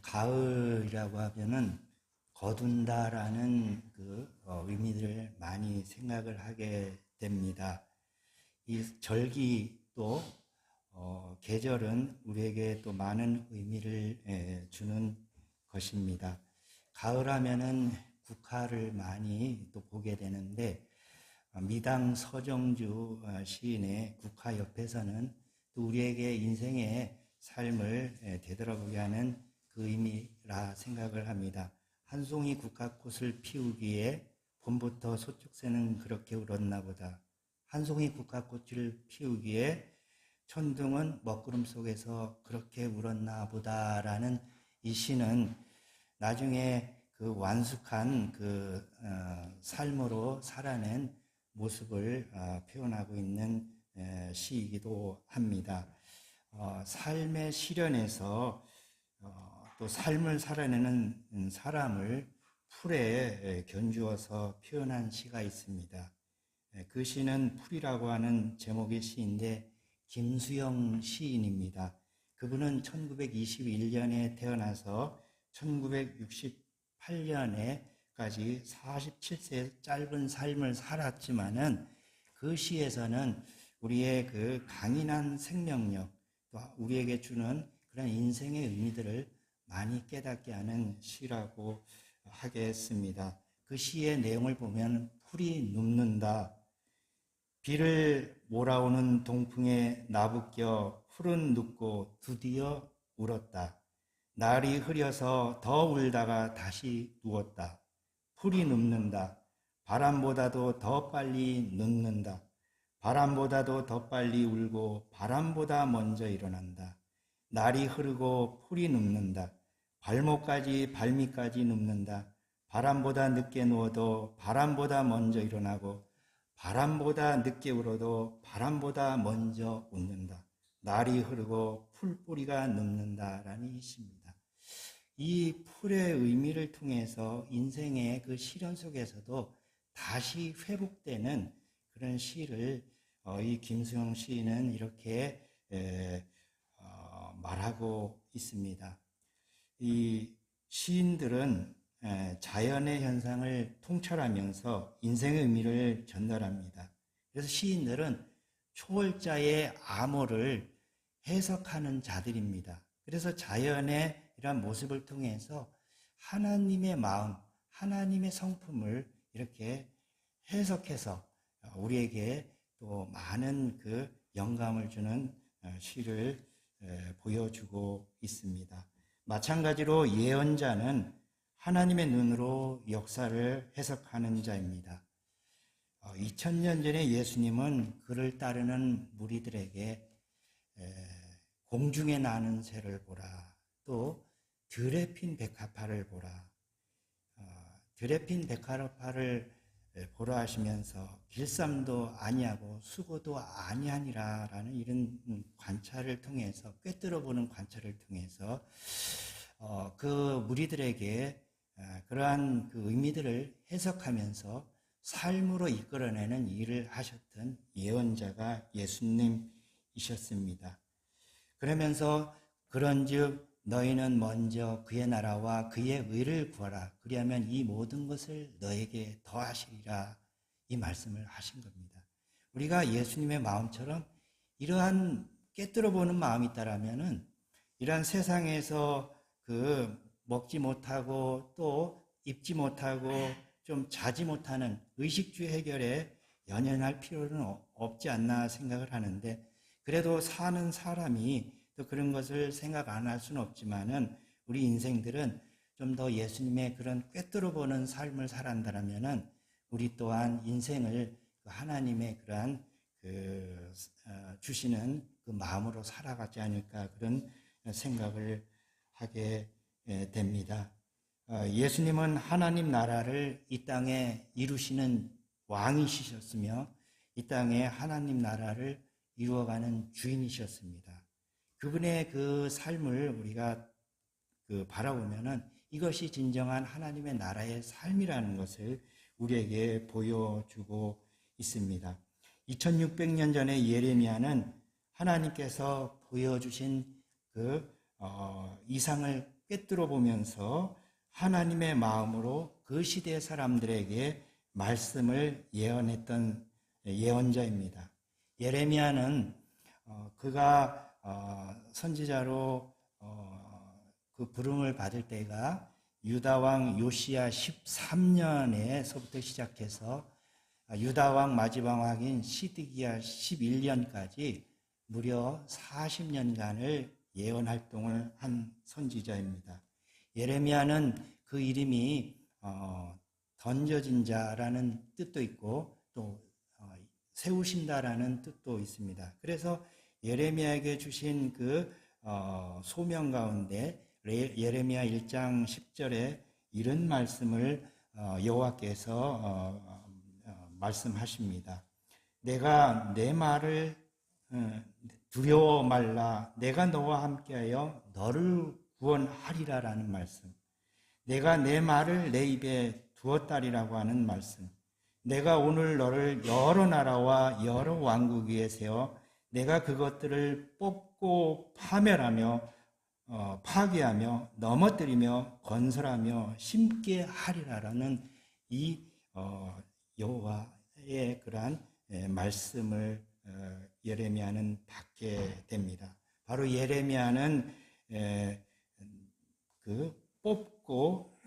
가을이라고 하면은 거둔다라는 의미를 많이 생각을 하게 됩니다. 이 절기 또 계절은 우리에게 또 많은 의미를 주는 것입니다. 가을하면은 국화를 많이 또 보게 되는데 미당 서정주 시인의 국화 옆에서는 또 우리에게 인생의 삶을 되돌아보게 하는 그 의미라 생각을 합니다. 한 송이 국화꽃을 피우기에 봄부터 소축새는 그렇게 울었나 보다. 한 송이 국화꽃을 피우기에 천둥은 먹구름 속에서 그렇게 울었나 보다라는 이 시는 나중에 그 완숙한 삶으로 살아낸 모습을 표현하고 있는 시이기도 합니다. 삶의 시련에서 또 삶을 살아내는 사람을 풀에 견주어서 표현한 시가 있습니다. 그 시는 풀이라고 하는 제목의 시인데 김수영 시인입니다. 그분은 1921년에 태어나서 1968년에까지 47세의 짧은 삶을 살았지만은 그 시에서는 우리의 그 강인한 생명력, 또 우리에게 주는 그런 인생의 의미들을 많이 깨닫게 하는 시라고 하겠습니다. 그 시의 내용을 보면 풀이 눕는다. 비를 몰아오는 동풍에 나부껴 풀은 눕고 드디어 울었다. 날이 흐려서 더 울다가 다시 누웠다. 풀이 눕는다. 바람보다도 더 빨리 눕는다. 바람보다도 더 빨리 울고 바람보다 먼저 일어난다. 날이 흐르고 풀이 눕는다. 발밑까지 눕는다. 바람보다 늦게 누워도 바람보다 먼저 일어나고 바람보다 늦게 울어도 바람보다 먼저 웃는다. 날이 흐르고 풀뿌리가 눕는다라는 이 시입니다. 이 풀의 의미를 통해서 인생의 그 시련 속에서도 다시 회복되는 그런 시를 이 김수영 시인은 이렇게 말하고 있습니다. 이 시인들은 자연의 현상을 통찰하면서 인생의 의미를 전달합니다. 그래서 시인들은 초월자의 암호를 해석하는 자들입니다. 그래서 자연의 이러한 모습을 통해서 하나님의 마음, 하나님의 성품을 이렇게 해석해서 우리에게 또 많은 그 영감을 주는 시를 보여주고 있습니다. 마찬가지로 예언자는 하나님의 눈으로 역사를 해석하는 자입니다. 2000년 전에 예수님은 그를 따르는 무리들에게 공중에 나는 새를 보라, 또 들에 핀 백합화를 보라, 들에 핀 백합화를 보라 하시면서 길쌈도 아니하고 수고도 아니하니라 라는 이런 관찰을 통해서, 꿰뚫어 보는 관찰을 통해서 그 무리들에게 그러한 그 의미들을 해석하면서 삶으로 이끌어내는 일을 하셨던 예언자가 예수님이셨습니다. 그러면서 그런즉 너희는 먼저 그의 나라와 그의 의를 구하라. 그리하면 이 모든 것을 너에게 더하시리라. 이 말씀을 하신 겁니다. 우리가 예수님의 마음처럼 이러한 꿰뚫어 보는 마음이 있다라면은 이러한 세상에서 먹지 못하고 또 입지 못하고 좀 자지 못하는 의식주 해결에 연연할 필요는 없지 않나 생각을 하는데, 그래도 사는 사람이 또 그런 것을 생각 안 할 수는 없지만은 우리 인생들은 좀 더 예수님의 그런 꿰뚫어 보는 삶을 살아간다면은 우리 또한 인생을 하나님의 그러한 주시는 그 마음으로 살아가지 않을까, 그런 생각을 하게 됩니다. 예수님은 하나님 나라를 이 땅에 이루시는 왕이시셨으며 이 땅에 하나님 나라를 이루어가는 주인이셨습니다. 그분의 그 삶을 우리가 바라보면은 이것이 진정한 하나님의 나라의 삶이라는 것을 우리에게 보여주고 있습니다. 2600년 전에 예레미야는 하나님께서 보여주신 이상을 꿰뚫어 보면서 하나님의 마음으로 그 시대 사람들에게 말씀을 예언했던 예언자입니다. 예레미야는 그가 선지자로 그 부름을 받을 때가 유다왕 요시야 13년에서부터 시작해서 유다왕 마지막 왕인 시드기야 11년까지 무려 40년간을 예언 활동을 한 선지자입니다. 예레미야는 그 이름이 던져진 자라는 뜻도 있고 또 세우신다라는 뜻도 있습니다. 그래서 예레미야에게 주신 그 소명 가운데 예레미야 1장 10절에 이런 말씀을 여호와께서 말씀하십니다. 내가 내 말을 두려워 말라. 내가 너와 함께하여 너를 구원하리라라는 말씀. 내가 내 말을 내 입에 두었다리라고 하는 말씀. 내가 오늘 너를 여러 나라와 여러 왕국 위에 세워 내가 그것들을 뽑고 파멸하며 파괴하며 넘어뜨리며 건설하며 심게 하리라라는 이 여호와의 그러한 말씀을 예레미야는 받게 됩니다. 바로 예레미야는 그 뽑고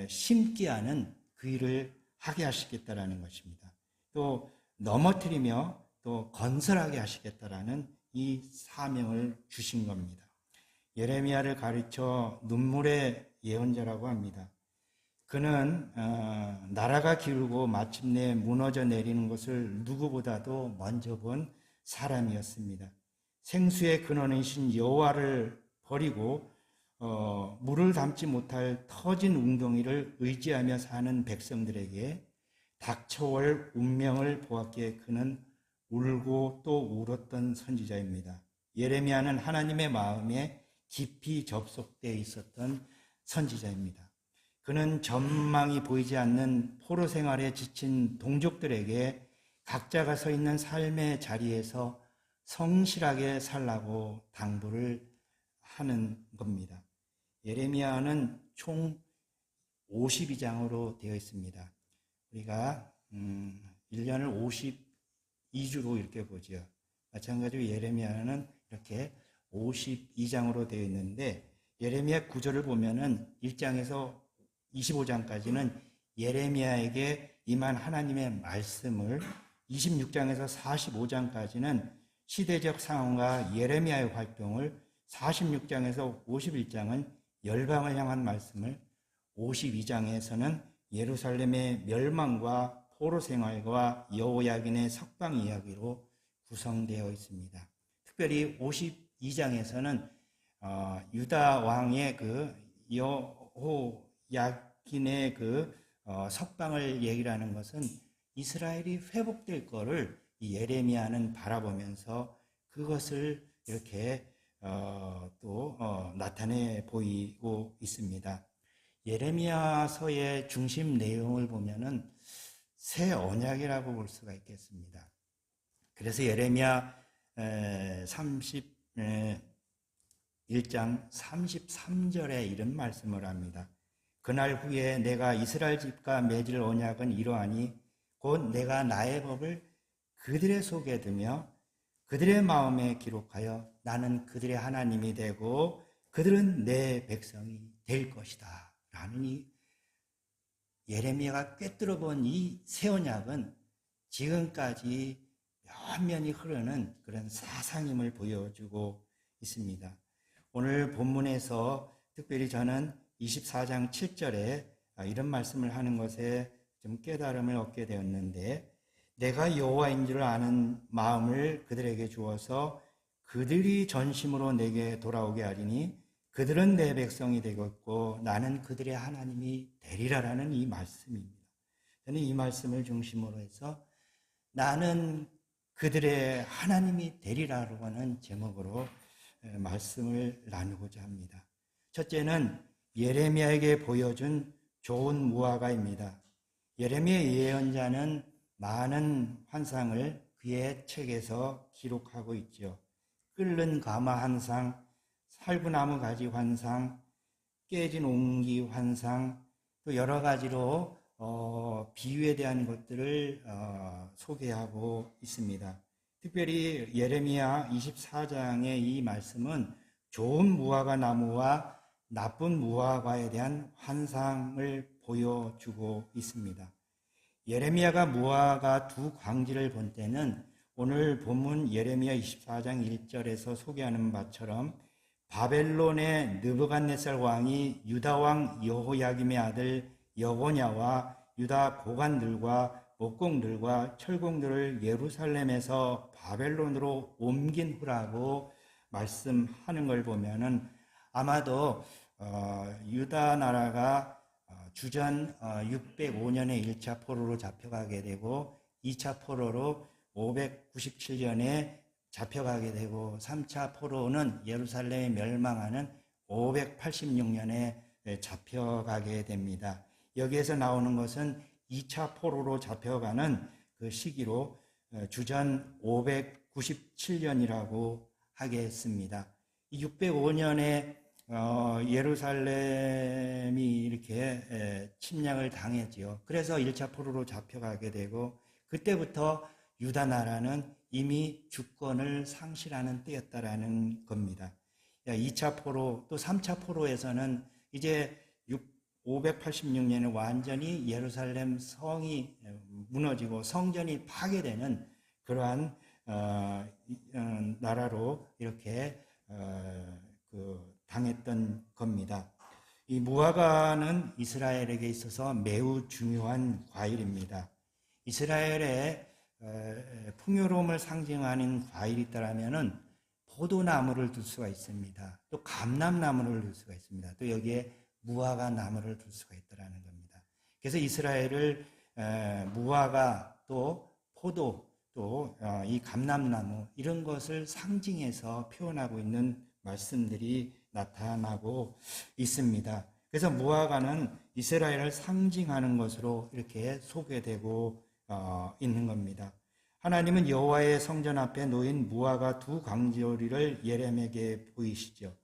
심게 하는 그 일을 하게 하시겠다라는 것입니다. 또 넘어뜨리며 또 건설하게 하시겠다라는 이 사명을 주신 겁니다. 예레미야를 가르쳐 눈물의 예언자라고 합니다. 그는 나라가 기울고 마침내 무너져 내리는 것을 누구보다도 먼저 본 사람이었습니다. 생수의 근원이신 여호와를 버리고 물을 담지 못할 터진 웅덩이를 의지하며 사는 백성들에게 닥쳐올 운명을 보았기에 그는 울고 또 울었던 선지자입니다. 예레미야는 하나님의 마음에 깊이 접속되어 있었던 선지자입니다. 그는 전망이 보이지 않는 포로 생활에 지친 동족들에게 각자가 서 있는 삶의 자리에서 성실하게 살라고 당부를 하는 겁니다. 예레미야는 총 52장으로 되어 있습니다. 우리가 1년을 52주로 이렇게 보죠. 마찬가지로 예레미야는 이렇게 52장으로 되어 있는데 예레미야 9절을 보면은 1장에서 25장까지는 예레미야에게 임한 하나님의 말씀을 26장에서 45장까지는 시대적 상황과 예레미야의 활동을 46장에서 51장은 열방을 향한 말씀을 52장에서는 예루살렘의 멸망과 포로 생활과 여호야긴의 석방 이야기로 구성되어 있습니다. 특별히 52장에서는 유다 왕의 그 여호야긴의 그 석방을 얘기를 하는 것은 이스라엘이 회복될 거를 이 예레미야는 바라보면서 그것을 이렇게 또 나타내 보이고 있습니다. 예레미야서의 중심 내용을 보면은 새 언약이라고 볼 수가 있겠습니다. 그래서 예레미야 31장 33절에 이런 말씀을 합니다. 그날 후에 내가 이스라엘 집과 맺을 언약은 이러하니 곧 내가 나의 법을 그들의 속에 두며 그들의 마음에 기록하여 나는 그들의 하나님이 되고 그들은 내 백성이 될 것이다 라는 이 예레미야가 꿰뚫어 본 이 새 언약은 지금까지 면면이 흐르는 그런 사상임을 보여주고 있습니다. 오늘 본문에서 특별히 저는 24장 7절에 이런 말씀을 하는 것에 좀 깨달음을 얻게 되었는데 내가 여호와인 줄 아는 마음을 그들에게 주어서 그들이 전심으로 내게 돌아오게 하리니 그들은 내 백성이 되겠고 나는 그들의 하나님이 되리라라는 이 말씀입니다. 저는 이 말씀을 중심으로 해서 나는 그들의 하나님이 되리라고 하는 제목으로 말씀을 나누고자 합니다. 첫째는 예레미야에게 보여준 좋은 무화과입니다. 예레미야 예언자는 많은 환상을 그의 책에서 기록하고 있죠. 끓는 가마 한 상, 살구나무 가지 환상, 깨진 옹기 환상, 또 여러 가지로 비유에 대한 것들을 소개하고 있습니다. 특별히 예레미야 24장의 이 말씀은 좋은 무화과 나무와 나쁜 무화과에 대한 환상을 보여주고 있습니다. 예레미야가 무화과 두 광지를 본 때는 오늘 본문 예레미야 24장 1절에서 소개하는 바처럼 바벨론의 느부갓네살 왕이 유다 왕 여호야김의 아들 여고냐와 유다 고관들과 목공들과 철공들을 예루살렘에서 바벨론으로 옮긴 후라고 말씀하는 걸 보면은 아마도 유다 나라가 주전 605년에 1차 포로로 잡혀가게 되고 2차 포로로 597년에 잡혀가게 되고 3차 포로는 예루살렘이 멸망하는 586년에 잡혀가게 됩니다. 여기에서 나오는 것은 2차 포로로 잡혀가는 그 시기로 주전 597년이라고 하겠습니다. 605년에 예루살렘이 이렇게 침략을 당했지요. 그래서 1차 포로로 잡혀가게 되고 그때부터 유다 나라는 이미 주권을 상실하는 때였다라는 겁니다. 2차 포로 또 3차 포로에서는 이제 586년에 완전히 예루살렘 성이 무너지고 성전이 파괴되는 그러한 나라로 이렇게 당했던 겁니다. 이 무화과는 이스라엘에게 있어서 매우 중요한 과일입니다. 이스라엘의 풍요로움을 상징하는 과일이 있다라면은 포도나무를 둘 수가 있습니다. 또 감람나무를 둘 수가 있습니다. 또 여기에 무화과 나무를 둘 수가 있다라는 겁니다. 그래서 이스라엘을 무화과 또 포도 또 이 감람나무 이런 것을 상징해서 표현하고 있는 말씀들이 나타나고 있습니다. 그래서 무화과는 이스라엘을 상징하는 것으로 이렇게 소개되고 있는 겁니다. 하나님은 여호와의 성전 앞에 놓인 무화과 두 광주리를 예레미야에게 보이시죠.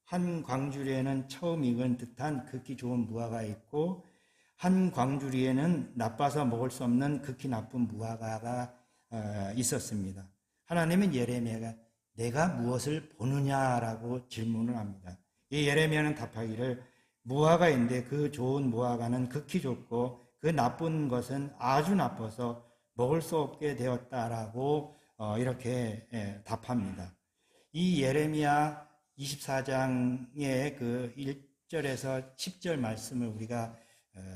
한 광주리에는 처음 익은 듯한 극히 좋은 무화과가 있고 한 광주리에는 나빠서 먹을 수 없는 극히 나쁜 무화과가 있었습니다. 하나님은 예레미야가 내가 무엇을 보느냐라고 질문을 합니다. 이 예레미야는 답하기를 무화과인데 그 좋은 무화과는 극히 좋고 그 나쁜 것은 아주 나빠서 먹을 수 없게 되었다라고 이렇게 답합니다. 이 예레미야 24장의 그 1절에서 10절 말씀을 우리가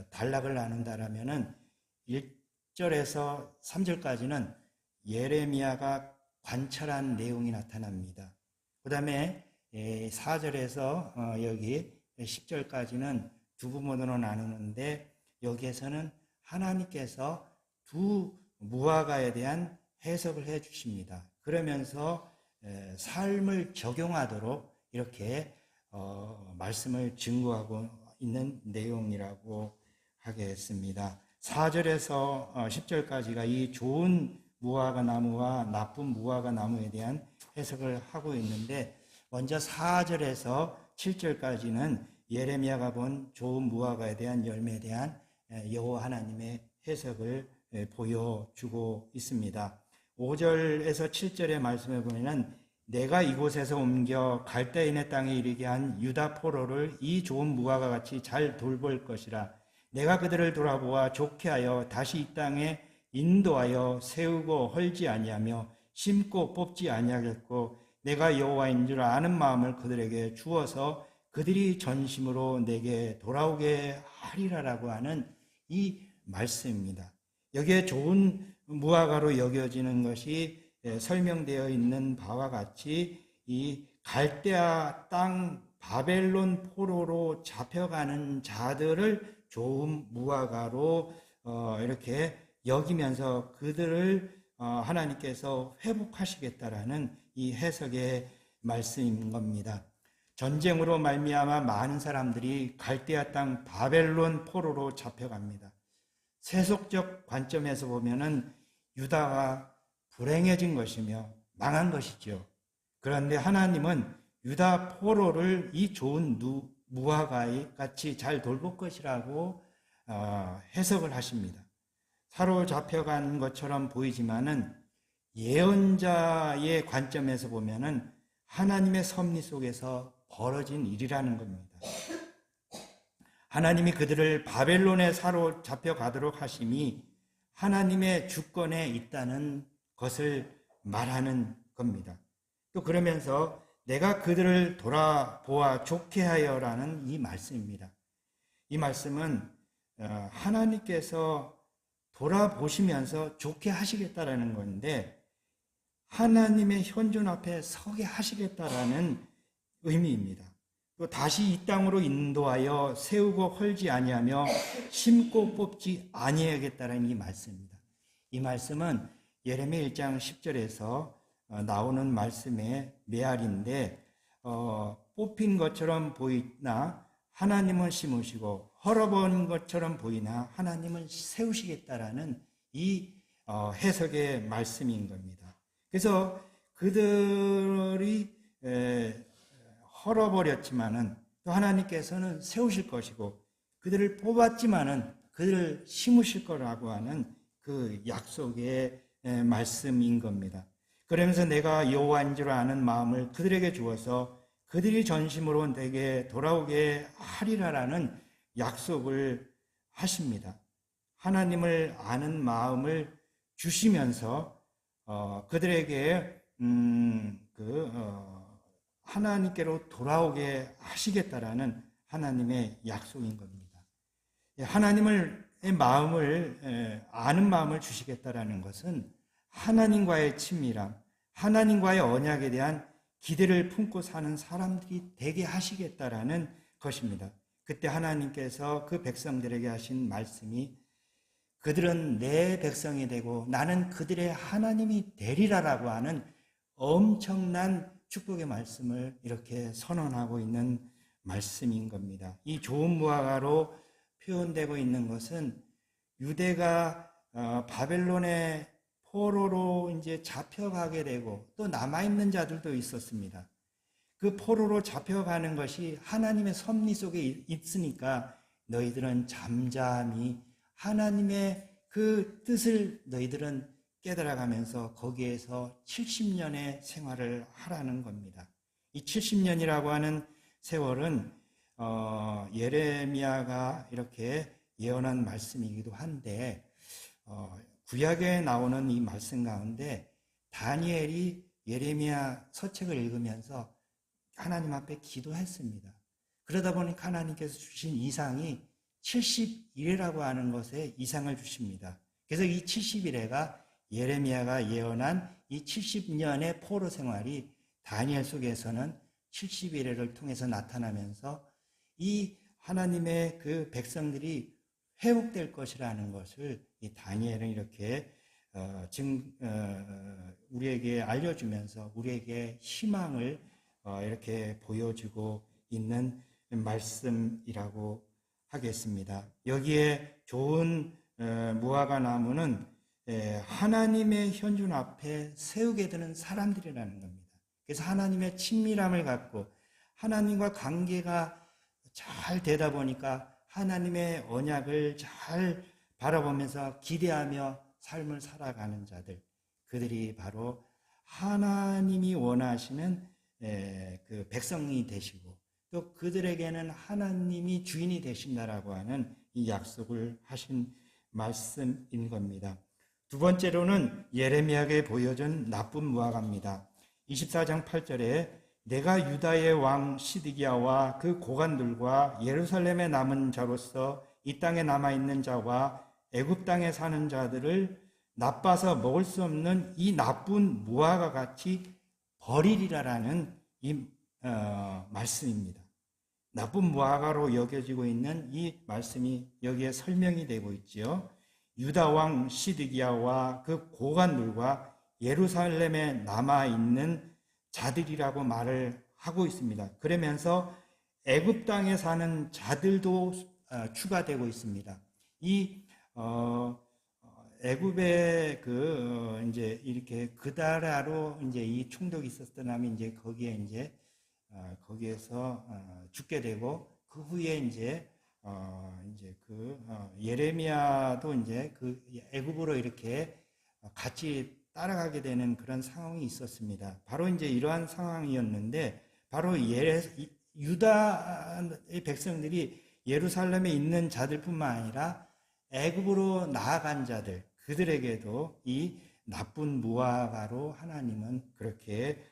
단락을 나눈다라면은 1절에서 3절까지는 예레미야가 관찰한 내용이 나타납니다. 그 다음에 4절에서 여기 10절까지는 두 부분으로 나누는데 여기에서는 하나님께서 두 무화과에 대한 해석을 해 주십니다. 그러면서 삶을 적용하도록 이렇게 말씀을 증거하고 있는 내용이라고 하겠습니다. 4절에서 10절까지가 이 좋은 무화과 나무와 나쁜 무화과 나무에 대한 해석을 하고 있는데 먼저 4절에서 7절까지는 예레미야가 본 좋은 무화과에 대한 열매에 대한 여호와 하나님의 해석을 보여주고 있습니다. 5절에서 7절의 말씀을 보면 내가 이곳에서 옮겨 갈대인의 땅에 이르게 한 유다 포로를 이 좋은 무화과 같이 잘 돌볼 것이라. 내가 그들을 돌아보아 좋게 하여 다시 이 땅에 인도하여 세우고 헐지 아니하며 심고 뽑지 아니하겠고 내가 여호와인 줄 아는 마음을 그들에게 주어서 그들이 전심으로 내게 돌아오게 하리라라고 하는 이 말씀입니다. 여기에 좋은 무화과로 여겨지는 것이 설명되어 있는 바와 같이 이 갈대아 땅 바벨론 포로로 잡혀가는 자들을 좋은 무화과로 이렇게 여기면서 그들을 하나님께서 회복하시겠다라는 이 해석의 말씀인 겁니다. 전쟁으로 말미암아 많은 사람들이 갈대아 땅 바벨론 포로로 잡혀갑니다. 세속적 관점에서 보면은 유다가 불행해진 것이며 망한 것이죠. 그런데 하나님은 유다 포로를 이 좋은 무화과 같이 잘 돌볼 것이라고 해석을 하십니다. 사로잡혀간 것처럼 보이지만은 예언자의 관점에서 보면은 하나님의 섭리 속에서 벌어진 일이라는 겁니다. 하나님이 그들을 바벨론에 사로잡혀 가도록 하심이 하나님의 주권에 있다는 것을 말하는 겁니다. 또 그러면서 내가 그들을 돌아보아 좋게 하여라는 이 말씀입니다. 이 말씀은 하나님께서 돌아보시면서 좋게 하시겠다라는 건데 하나님의 현존 앞에 서게 하시겠다라는 의미입니다. 또 다시 이 땅으로 인도하여 세우고 헐지 아니하며 심고 뽑지 아니하겠다라는 이 말씀입니다. 이 말씀은 예레미야 1장 10절에서 나오는 말씀의 메아리인데 뽑힌 것처럼 보이나 하나님은 심으시고 헐어본 것처럼 보이나 하나님은 세우시겠다라는 이 해석의 말씀인 겁니다. 그래서 그들이 헐어버렸지만은 또 하나님께서는 세우실 것이고 그들을 뽑았지만은 그들을 심으실 거라고 하는 그 약속의 말씀인 겁니다. 그러면서 내가 여호와인 줄 아는 마음을 그들에게 주어서 그들이 전심으로 내게 돌아오게 하리라라는 약속을 하십니다. 하나님을 아는 마음을 주시면서 그들에게 하나님께로 돌아오게 하시겠다라는 하나님의 약속인 겁니다. 하나님의 마음을 아는 마음을 주시겠다라는 것은 하나님과의 친밀함, 하나님과의 언약에 대한 기대를 품고 사는 사람들이 되게 하시겠다라는 것입니다. 그때 하나님께서 그 백성들에게 하신 말씀이 그들은 내 백성이 되고 나는 그들의 하나님이 되리라라고 하는 엄청난 축복의 말씀을 이렇게 선언하고 있는 말씀인 겁니다. 이 좋은 무화과로 표현되고 있는 것은 유대가 바벨론의 포로로 이제 잡혀가게 되고 또 남아있는 자들도 있었습니다. 그 포로로 잡혀가는 것이 하나님의 섭리 속에 있으니까 너희들은 잠잠히 하나님의 그 뜻을 너희들은 깨달아가면서 거기에서 70년의 생활을 하라는 겁니다. 이 70년이라고 하는 세월은 예레미야가 이렇게 예언한 말씀이기도 한데 구약에 나오는 이 말씀 가운데 다니엘이 예레미야 서책을 읽으면서 하나님 앞에 기도했습니다. 그러다 보니까 하나님께서 주신 이상이 70일이라고 하는 것에 이상을 주십니다. 그래서 이 70일에가 예레미야가 예언한 이 70년의 포로 생활이 다니엘 속에서는 70일을 통해서 나타나면서 이 하나님의 그 백성들이 회복될 것이라는 것을 이 다니엘은 이렇게 우리에게 알려주면서 우리에게 희망을 이렇게 보여주고 있는 말씀이라고 하겠습니다. 여기에 좋은 무화과 나무는 하나님의 현존 앞에 세우게 되는 사람들이라는 겁니다. 그래서 하나님의 친밀함을 갖고 하나님과 관계가 잘 되다 보니까 하나님의 언약을 잘 바라보면서 기대하며 삶을 살아가는 자들, 그들이 바로 하나님이 원하시는 그 백성이 되시고 또 그들에게는 하나님이 주인이 되신다라고 하는 이 약속을 하신 말씀인 겁니다. 두 번째로는 예레미야에게 보여준 나쁜 무화과입니다. 24장 8절에 내가 유다의 왕 시드기야와 그 고관들과 예루살렘에 남은 자로서 이 땅에 남아있는 자와 애굽 땅에 사는 자들을 나빠서 먹을 수 없는 이 나쁜 무화과 같이 버리리라라는 이 말씀입니다. 나쁜 무화과로 여겨지고 있는 이 말씀이 여기에 설명이 되고 있지요. 유다 왕 시드기야와 그 고관들과 예루살렘에 남아있는 자들이라고 말을 하고 있습니다. 그러면서 애굽 땅에 사는 자들도 추가되고 있습니다. 이 애굽에 이제 이렇게 그다라로 이제 이 총독이 있었던 하면 이제 거기에 이제 거기에서 죽게 되고 그 후에 이제 예레미야도 이제 그 애굽으로 이렇게 같이 따라가게 되는 그런 상황이 있었습니다. 바로 이제 이러한 상황이었는데, 바로 유다의 백성들이 예루살렘에 있는 자들뿐만 아니라 애굽으로 나아간 자들, 그들에게도 이 나쁜 무화과로 하나님은 그렇게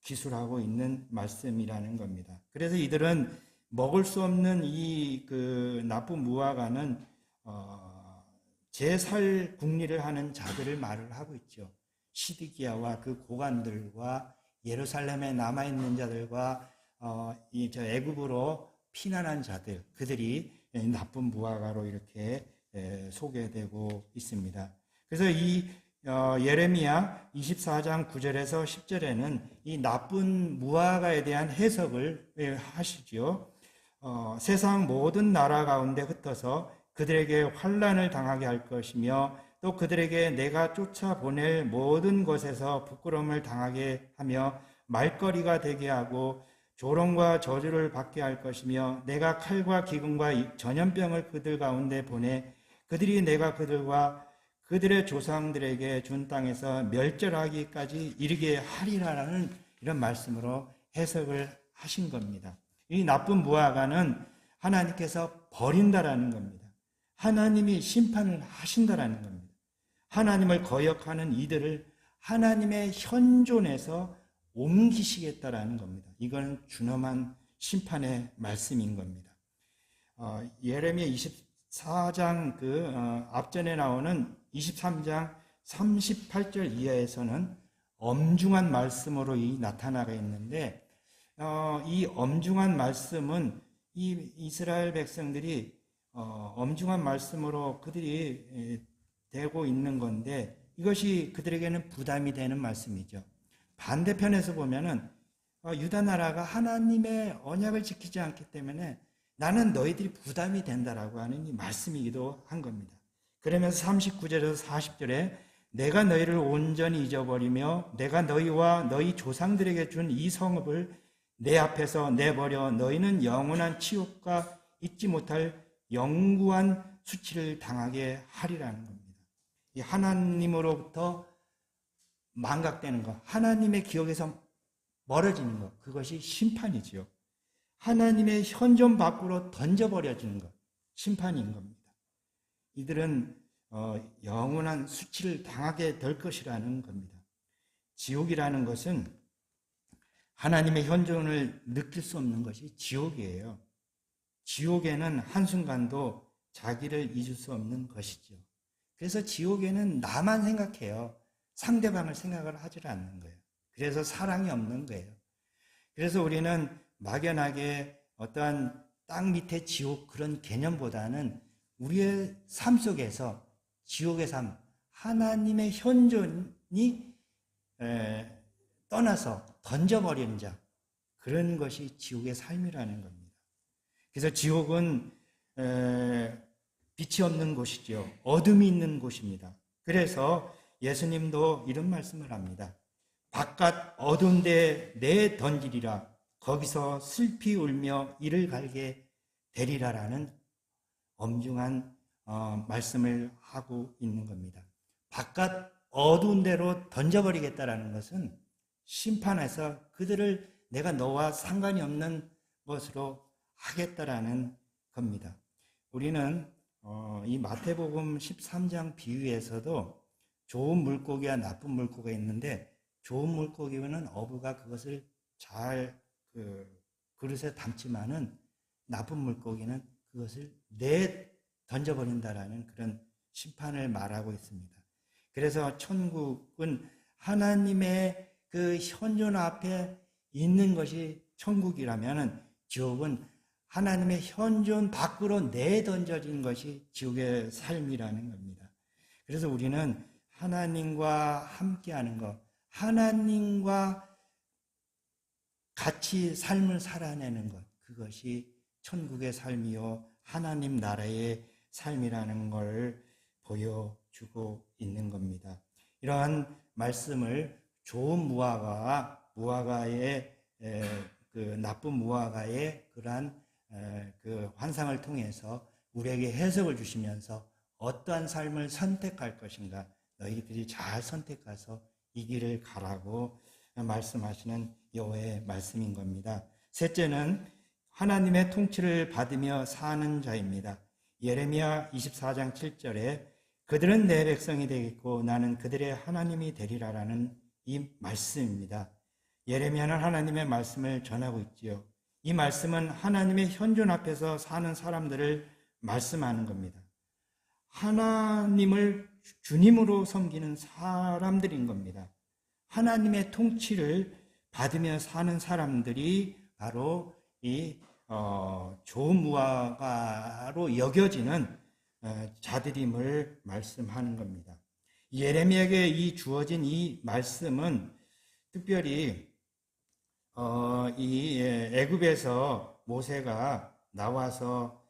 기술하고 있는 말씀이라는 겁니다. 그래서 이들은 먹을 수 없는 이 그 나쁜 무화과는 제살 궁리를 하는 자들을 말을 하고 있죠. 시드기야와 그 고관들과 예루살렘에 남아 있는 자들과 애굽으로 피난한 자들, 그들이 나쁜 무화과로 이렇게 소개되고 있습니다. 그래서 이 예레미야 24장 9절에서 10절에는 이 나쁜 무화과에 대한 해석을 하시지요. 세상 모든 나라 가운데 흩어서 그들에게 환난을 당하게 할 것이며, 또 그들에게 내가 쫓아보낼 모든 곳에서 부끄러움을 당하게 하며 말거리가 되게 하고 조롱과 저주를 받게 할 것이며, 내가 칼과 기근과 전염병을 그들 가운데 보내 그들이 내가 그들과 그들의 조상들에게 준 땅에서 멸절하기까지 이르게 하리라라는 이런 말씀으로 해석을 하신 겁니다. 이 나쁜 무화과는 하나님께서 버린다라는 겁니다. 하나님이 심판을 하신다라는 겁니다. 하나님을 거역하는 이들을 하나님의 현존에서 옮기시겠다라는 겁니다. 이건 준엄한 심판의 말씀인 겁니다. 예레미야 24장 앞전에 나오는 23장 38절 이하에서는 엄중한 말씀으로 나타나가 있는데, 이 엄중한 말씀은 이 이스라엘 백성들이 엄중한 말씀으로 그들이 되고 있는 건데, 이것이 그들에게는 부담이 되는 말씀이죠. 반대편에서 보면은 유다 나라가 하나님의 언약을 지키지 않기 때문에 나는 너희들이 부담이 된다라고 하는 이 말씀이기도 한 겁니다. 그러면서 39절에서 40절에 내가 너희를 온전히 잊어버리며 내가 너희와 너희 조상들에게 준 이 성읍을 내 앞에서 내버려 너희는 영원한 치욕과 잊지 못할 영구한 수치를 당하게 하리라는 겁니다. 이 하나님으로부터 망각되는 것, 하나님의 기억에서 멀어지는 것, 그것이 심판이지요. 하나님의 현존 밖으로 던져버려지는 것, 심판인 겁니다. 이들은 영원한 수치를 당하게 될 것이라는 겁니다. 지옥이라는 것은 하나님의 현존을 느낄 수 없는 것이 지옥이에요. 지옥에는 한순간도 자기를 잊을 수 없는 것이죠. 그래서 지옥에는 나만 생각해요. 상대방을 생각을 하지 않는 거예요. 그래서 사랑이 없는 거예요. 그래서 우리는 막연하게 어떠한 땅 밑에 지옥 그런 개념보다는 우리의 삶 속에서 지옥의 삶, 하나님의 현존이 떠나서 던져버리는 자, 그런 것이 지옥의 삶이라는 겁니다. 그래서 지옥은 빛이 없는 곳이죠. 어둠이 있는 곳입니다. 그래서 예수님도 이런 말씀을 합니다. 바깥 어두운 데 내 던지리라. 거기서 슬피 울며 이를 갈게 되리라라는 엄중한 말씀을 하고 있는 겁니다. 바깥 어두운 데로 던져버리겠다라는 것은 심판해서 그들을 내가 너와 상관이 없는 것으로 하겠다라는 겁니다. 우리는 이 마태복음 13장 비유에서도 좋은 물고기와 나쁜 물고기가 있는데, 좋은 물고기는 어부가 그것을 잘 그릇에 담지만은 나쁜 물고기는 그것을 던져버린다라는 그런 심판을 말하고 있습니다. 그래서 천국은 하나님의 그 현존 앞에 있는 것이 천국이라면은 지옥은 하나님의 현존 밖으로 내던져진 것이 지옥의 삶이라는 겁니다. 그래서 우리는 하나님과 함께하는 것, 하나님과 같이 삶을 살아내는 것, 그것이 천국의 삶이요 하나님 나라의 삶이라는 걸 보여주고 있는 겁니다. 이러한 말씀을 좋은 무화과의 그 나쁜 무화과의 그러한 그 환상을 통해서 우리에게 해석을 주시면서 어떠한 삶을 선택할 것인가, 너희들이 잘 선택해서 이 길을 가라고 말씀하시는 여호와의 말씀인 겁니다. 셋째는 하나님의 통치를 받으며 사는 자입니다. 예레미야 24장 7절에 그들은 내 백성이 되겠고 나는 그들의 하나님이 되리라라는 이 말씀입니다. 예레미야는 하나님의 말씀을 전하고 있지요. 이 말씀은 하나님의 현존 앞에서 사는 사람들을 말씀하는 겁니다. 하나님을 주님으로 섬기는 사람들인 겁니다. 하나님의 통치를 받으며 사는 사람들이 바로 이 좋은 무화과로 여겨지는 자들임을 말씀하는 겁니다. 예레미야에게 이 주어진 이 말씀은 특별히 이 애굽에서 모세가 나와서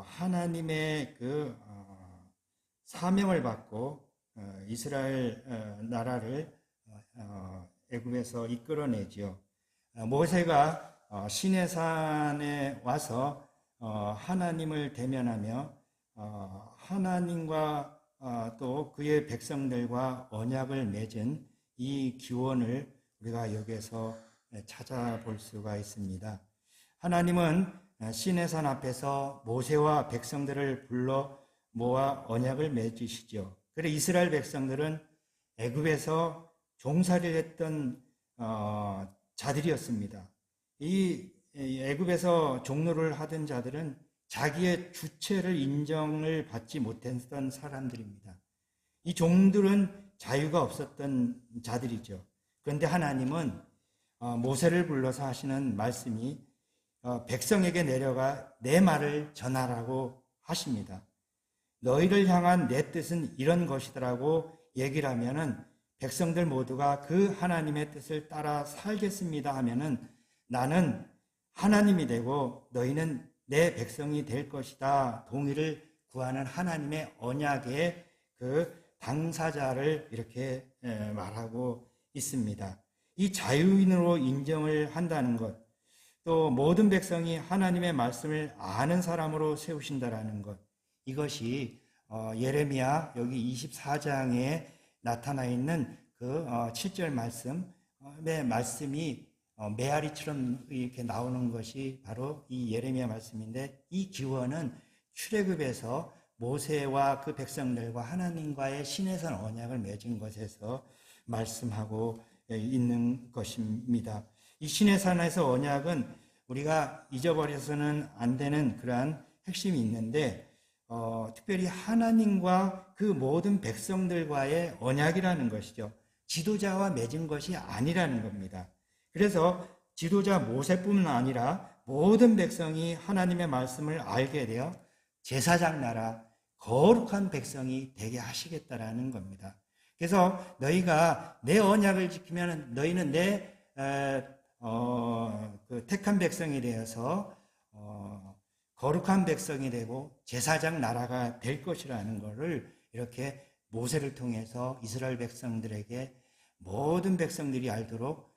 하나님의 그 사명을 받고 이스라엘 나라를 애굽에서 이끌어내지요. 모세가 시내산에 와서 하나님을 대면하며 하나님과 또 그의 백성들과 언약을 맺은 이 기원을 우리가 여기에서 찾아볼 수가 있습니다. 하나님은 시내산 앞에서 모세와 백성들을 불러 모아 언약을 맺으시죠. 그래 이스라엘 백성들은 애굽에서 종살이를 했던 자들이었습니다. 이 애굽에서 종노를 하던 자들은 자기의 주체를 인정을 받지 못했던 사람들입니다. 이 종들은 자유가 없었던 자들이죠. 그런데 하나님은 모세를 불러서 하시는 말씀이 백성에게 내려가 내 말을 전하라고 하십니다. 너희를 향한 내 뜻은 이런 것이더라고 얘기를 하면은 백성들 모두가 그 하나님의 뜻을 따라 살겠습니다 하면은 나는 하나님이 되고 너희는 내 백성이 될 것이다. 동의를 구하는 하나님의 언약의 그 당사자를 이렇게 말하고 있습니다. 이 자유인으로 인정을 한다는 것, 또 모든 백성이 하나님의 말씀을 아는 사람으로 세우신다라는 것, 이것이 예레미야 여기 24장에 나타나 있는 그 7절 말씀의 말씀이 메아리처럼 이렇게 나오는 것이 바로 이 예레미야 말씀인데, 이 기원은 출애굽에서 모세와 그 백성들과 하나님과의 시내산 언약을 맺은 것에서 말씀하고 있는 것입니다. 이 시내산에서 언약은 우리가 잊어버려서는 안 되는 그러한 핵심이 있는데 특별히 하나님과 그 모든 백성들과의 언약이라는 것이죠. 지도자와 맺은 것이 아니라는 겁니다. 그래서 지도자 모세뿐만 아니라 모든 백성이 하나님의 말씀을 알게 되어 제사장 나라 거룩한 백성이 되게 하시겠다라는 겁니다. 그래서 너희가 내 언약을 지키면 너희는 내 그 택한 백성이 되어서 거룩한 백성이 되고 제사장 나라가 될 것이라는 것을 이렇게 모세를 통해서 이스라엘 백성들에게 모든 백성들이 알도록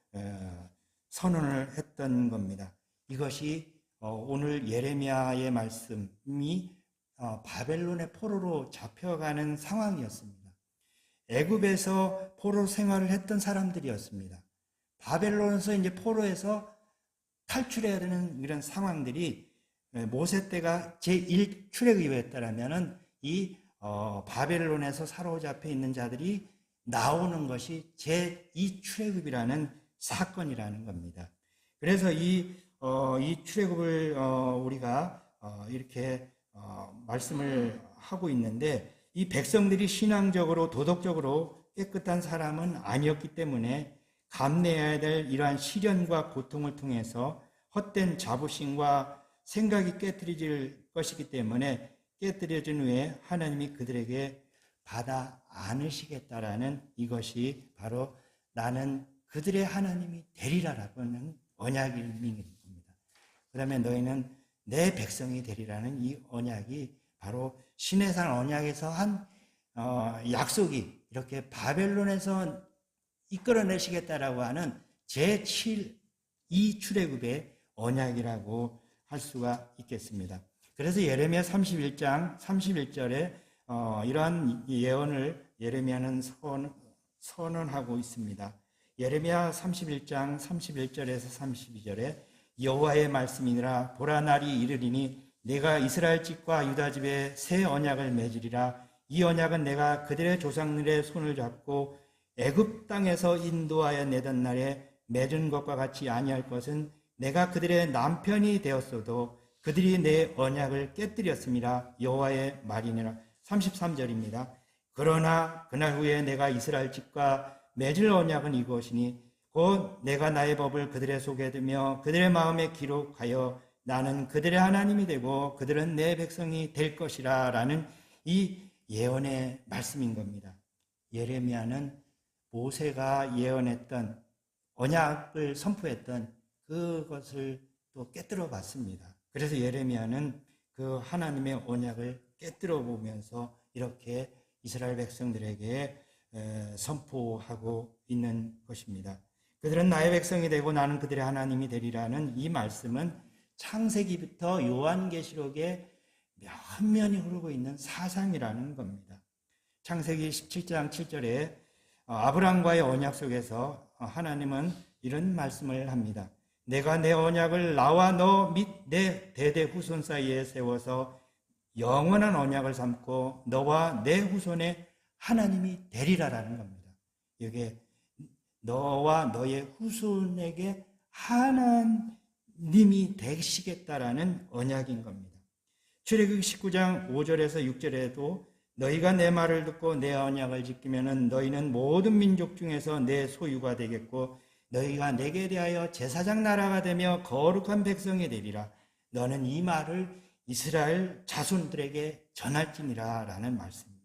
선언을 했던 겁니다. 이것이 오늘 예레미야의 말씀이 바벨론의 포로로 잡혀가는 상황이었습니다. 애굽에서 포로 생활을 했던 사람들이었습니다. 바벨론에서 이제 포로에서 탈출해야 되는 이런 상황들이 모세 때가 제1 출애굽이었다라면은 이 바벨론에서 사로잡혀 있는 자들이 나오는 것이 제2 출애굽이라는 사건이라는 겁니다. 그래서 이 출애굽을 우리가 이렇게 말씀을 하고 있는데, 이 백성들이 신앙적으로 도덕적으로 깨끗한 사람은 아니었기 때문에 감내해야 될 이러한 시련과 고통을 통해서 헛된 자부심과 생각이 깨트려질 것이기 때문에 깨트려진 후에 하나님이 그들에게 받아 안으시겠다라는 이것이 바로 나는 그들의 하나님이 되리라라고 하는 언약입니다. 그 다음에 너희는 내 백성이 되리라는 이 언약이 바로 시내산 언약에서 한 약속이 이렇게 바벨론에서 이끌어내시겠다라고 하는 제7 이 출애굽의 언약이라고 할 수가 있겠습니다. 그래서 예레미야 31장 31절에 이러한 예언을 예레미야는 선언하고 있습니다. 예레미야 31장 31절에서 32절에 여호와의 말씀이니라 보라 날이 이르리니 내가 이스라엘 집과 유다 집에 새 언약을 맺으리라. 이 언약은 내가 그들의 조상들의 손을 잡고 애굽 땅에서 인도하여 내던 날에 맺은 것과 같이 아니할 것은 내가 그들의 남편이 되었어도 그들이 내 언약을 깨뜨렸습니다. 여호와의 말이니라. 33절입니다. 그러나 그날 후에 내가 이스라엘 집과 맺을 언약은 이것이니 곧 내가 나의 법을 그들의 속에 두며 그들의 마음에 기록하여 나는 그들의 하나님이 되고 그들은 내 백성이 될 것이라 라는 이 예언의 말씀인 겁니다. 예레미야는 모세가 예언했던 언약을 선포했던 그것을 또 깨뜨려 봤습니다. 그래서 예레미야는 그 하나님의 언약을 깨뜨려 보면서 이렇게 이스라엘 백성들에게 선포하고 있는 것입니다. 그들은 나의 백성이 되고 나는 그들의 하나님이 되리라는 이 말씀은 창세기부터 요한계시록에 면면이 흐르고 있는 사상이라는 겁니다. 창세기 17장 7절에 아브라함과의 언약 속에서 하나님은 이런 말씀을 합니다. 내가 내 언약을 나와 너 및 내 대대 후손 사이에 세워서 영원한 언약을 삼고 너와 내 후손의 하나님이 되리라라는 겁니다. 여기에 너와 너의 후손에게 하나님이 되시겠다라는 언약인 겁니다. 출애굽기 19장 5절에서 6절에도 너희가 내 말을 듣고 내 언약을 지키면은 너희는 모든 민족 중에서 내 소유가 되겠고 너희가 내게 대하여 제사장 나라가 되며 거룩한 백성이 되리라. 너는 이 말을 이스라엘 자손들에게 전할지니라 라는 말씀입니다.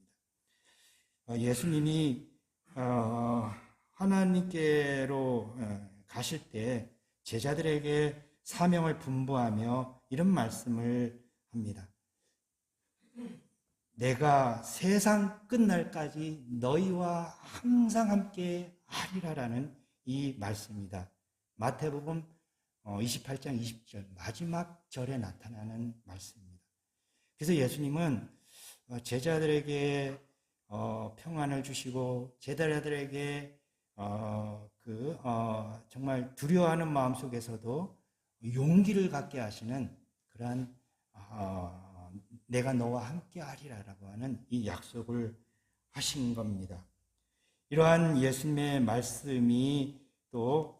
예수님이 하나님께로 가실 때 제자들에게 사명을 분부하며 이런 말씀을 합니다. 내가 세상 끝날까지 너희와 항상 함께 하리라라는 이 말씀입니다. 마태복음 28장 20절 마지막 절에 나타나는 말씀입니다. 그래서 예수님은 제자들에게 평안을 주시고 제자들에게 정말 두려워하는 마음 속에서도 용기를 갖게 하시는 그러한 내가 너와 함께 하리라라고 하는 이 약속을 하신 겁니다. 이러한 예수님의 말씀이 또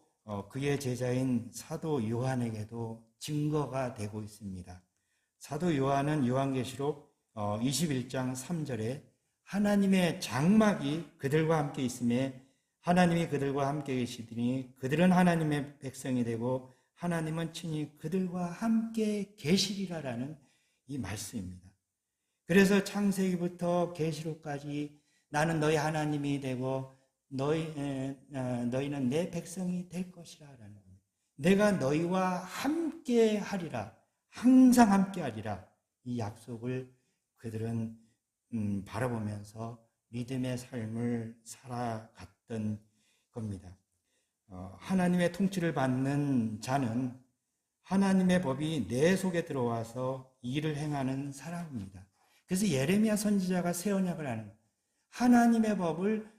그의 제자인 사도 요한에게도 증거가 되고 있습니다. 사도 요한은 요한계시록 21장 3절에 하나님의 장막이 그들과 함께 있음에 하나님이 그들과 함께 계시더니 그들은 하나님의 백성이 되고 하나님은 친히 그들과 함께 계시리라라는 이 말씀입니다. 그래서 창세기부터 계시록까지 나는 너희 하나님이 되고 너희는 내 백성이 될 것이라라는 겁니다. 내가 너희와 함께 하리라. 항상 함께 하리라. 이 약속을 그들은 바라보면서 믿음의 삶을 살아갔던 겁니다. 하나님의 통치를 받는 자는 하나님의 법이 내 속에 들어와서 일을 행하는 사람입니다. 그래서 예레미야 선지자가 새 언약을 하는 거예요. 하나님의 법을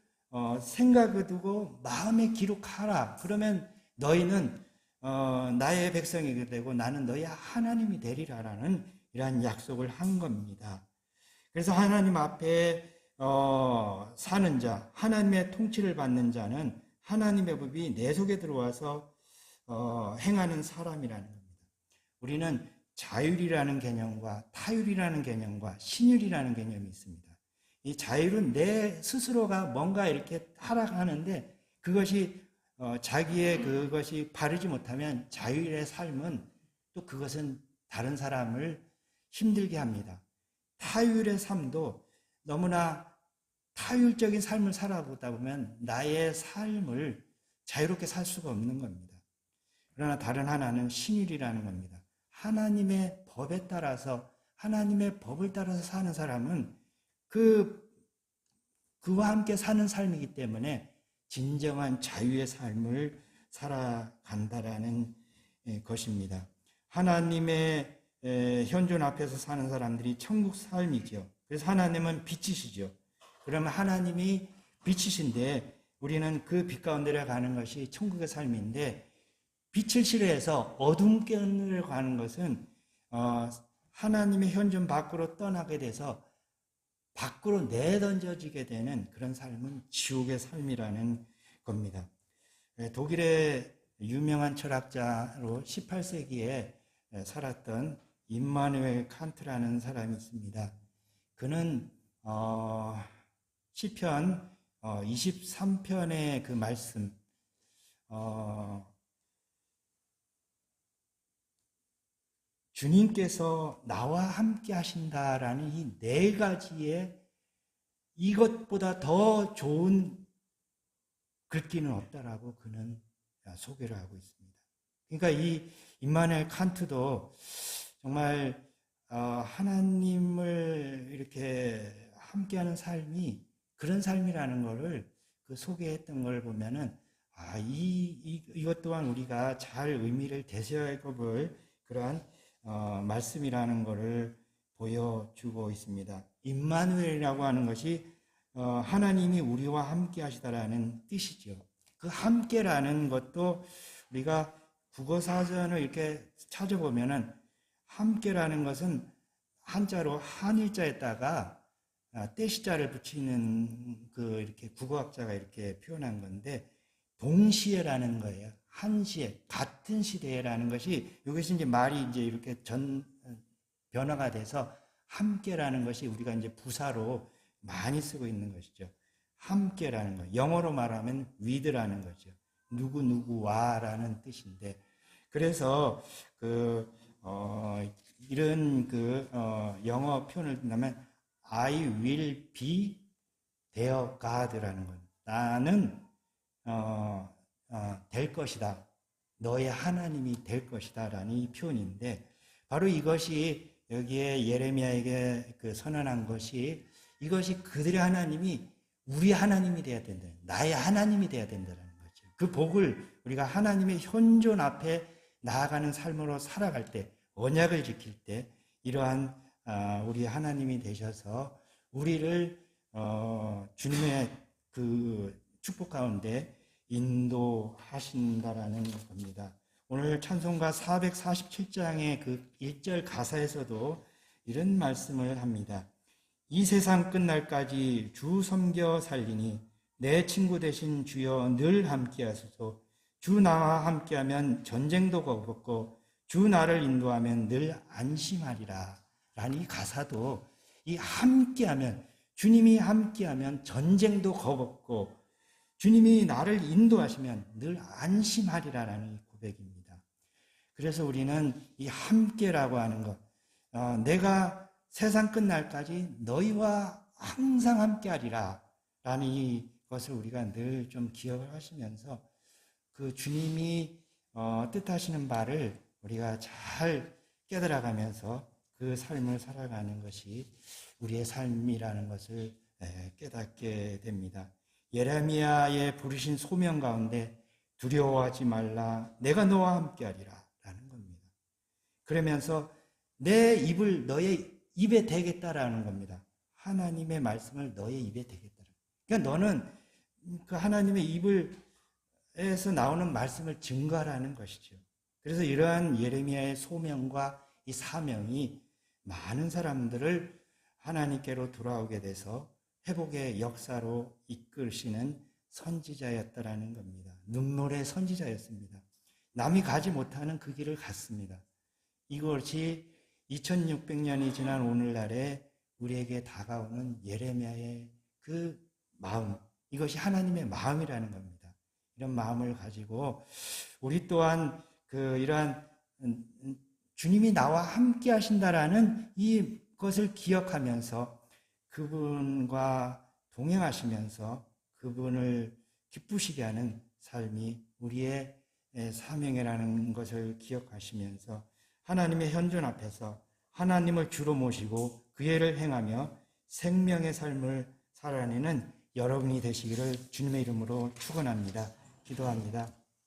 생각에 두고 마음에 기록하라. 그러면 너희는 나의 백성이 되고 나는 너희 하나님이 되리라라는 이러한 약속을 한 겁니다. 그래서 하나님 앞에 사는 자, 하나님의 통치를 받는 자는 하나님의 법이 내 속에 들어와서 행하는 사람이라는 겁니다. 우리는 자율이라는 개념과 타율이라는 개념과 신율이라는 개념이 있습니다. 이 자율은 내 스스로가 뭔가 이렇게 하락하는데 그것이 자기의 그것이 바르지 못하면 자율의 삶은 또 그것은 다른 사람을 힘들게 합니다. 타율의 삶도 너무나 타율적인 삶을 살아보다 보면 나의 삶을 자유롭게 살 수가 없는 겁니다. 그러나 다른 하나는 신율이라는 겁니다. 하나님의 법에 따라서 하나님의 법을 따라서 사는 사람은 그와 함께 사는 삶이기 때문에 진정한 자유의 삶을 살아간다라는 것입니다. 하나님의 현존 앞에서 사는 사람들이 천국 삶이죠. 그래서 하나님은 빛이시죠. 그러면 하나님이 빛이신데 우리는 그 빛 가운데로 가는 것이 천국의 삶인데, 빛을 싫어해서 어둠길을 가는 것은 하나님의 현존 밖으로 떠나게 돼서 밖으로 내던져지게 되는 그런 삶은 지옥의 삶이라는 겁니다. 독일의 유명한 철학자로 18세기에 살았던 임마누엘 칸트라는 사람이 있습니다. 그는 시편 23편의 그 말씀, 주님께서 나와 함께 하신다라는 이 네 가지의 이것보다 더 좋은 글귀는 없다라고 그는 소개를 하고 있습니다. 그러니까 이 임마누엘 칸트도 정말 하나님을 이렇게 함께하는 삶이 그런 삶이라는 것을 그 소개했던 걸 보면은 이것 또한 우리가 잘 의미를 되새겨볼 그러한 말씀이라는 것을 보여주고 있습니다. 임마누엘이라고 하는 것이 하나님이 우리와 함께 하시다라는 뜻이죠. 그 함께라는 것도 우리가 국어사전을 이렇게 찾아보면은 함께라는 것은 한자로 한일자에다가 떼시자를 붙이는 그 이렇게 국어학자가 이렇게 표현한 건데, 동시에라는 거예요. 한시에, 같은 시대라는 것이, 이것이 이제 말이 이제 이렇게 변화가 돼서 함께라는 것이 우리가 이제 부사로 많이 쓰고 있는 것이죠. 함께라는 거. 영어로 말하면 with라는 거죠. 누구누구와라는 뜻인데, 그래서 이런 영어 표현을 든다면 I will be their God라는 건, 나는 될 것이다. 너의 하나님이 될 것이다. 라는 이 표현인데, 바로 이것이 여기에 예레미야에게 선언한 것이, 이것이 그들의 하나님이 우리 하나님이 되어야 된다. 나의 하나님이 되어야 된다는 거죠. 그 복을 우리가 하나님의 현존 앞에 나아가는 삶으로 살아갈 때, 언약을 지킬 때, 이러한 우리 하나님이 되셔서 우리를 주님의 그 축복 가운데 인도하신다라는 겁니다. 오늘 찬송가 447장의 그 1절 가사에서도 이런 말씀을 합니다. 이 세상 끝날까지 주 섬겨 살리니 내 친구 되신 주여 늘 함께 하소서. 주 나와 함께하면 전쟁도 없고 주 나를 인도하면 늘 안심하리라. 라는 이 가사도, 이 함께하면, 주님이 함께하면 전쟁도 겁없고 주님이 나를 인도하시면 늘 안심하리라라는 이 고백입니다. 그래서 우리는 이 함께라고 하는 것, 내가 세상 끝날까지 너희와 항상 함께하리라 라는 이것을 우리가 늘 좀 기억을 하시면서 그 주님이 뜻하시는 바를 우리가 잘 깨달아가면서 그 삶을 살아가는 것이 우리의 삶이라는 것을 깨닫게 됩니다. 예레미야의 부르신 소명 가운데 두려워하지 말라, 내가 너와 함께하리라 라는 겁니다. 그러면서 내 입을 너의 입에 대겠다라는 겁니다. 하나님의 말씀을 너의 입에 대겠다. 그러니까 너는 그 하나님의 입에서 나오는 말씀을 증거하라는 것이죠. 그래서 이러한 예레미야의 소명과 이 사명이 많은 사람들을 하나님께로 돌아오게 돼서 회복의 역사로 이끌시는 선지자였다라는 겁니다. 눈물의 선지자였습니다. 남이 가지 못하는 그 길을 갔습니다. 이것이 2600년이 지난 오늘날에 우리에게 다가오는 예레미야의 그 마음, 이것이 하나님의 마음이라는 겁니다. 이런 마음을 가지고 우리 또한 이러한 주님이 나와 함께 하신다라는 이것을 기억하면서 그분과 동행하시면서 그분을 기쁘시게 하는 삶이 우리의 사명이라는 것을 기억하시면서 하나님의 현존 앞에서 하나님을 주로 모시고 그 일을 행하며 생명의 삶을 살아내는 여러분이 되시기를 주님의 이름으로 축원합니다. 기도합니다.